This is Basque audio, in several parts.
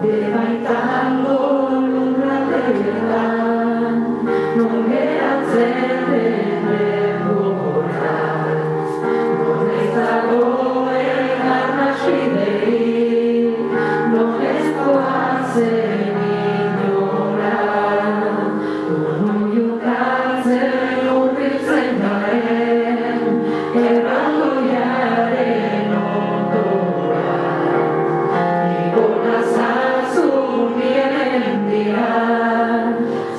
Baitako lurraldeetan, non geratzen den denbora, non ez dagoen arnaskiderik, non ez doazen inora, non oihukatzen hurbiltzen garen, erraldoiaren ondoa.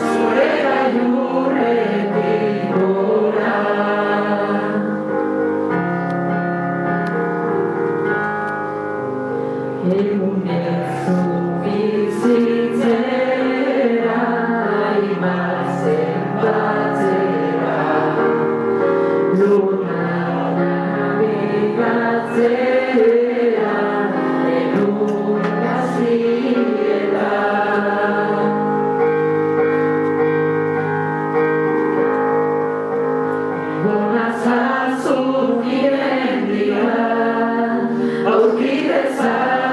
Zure gailurretik gora. Egunez zu bizitzera, imazen batzera, luna nabigatzera, egun gaziela. Aurki dezan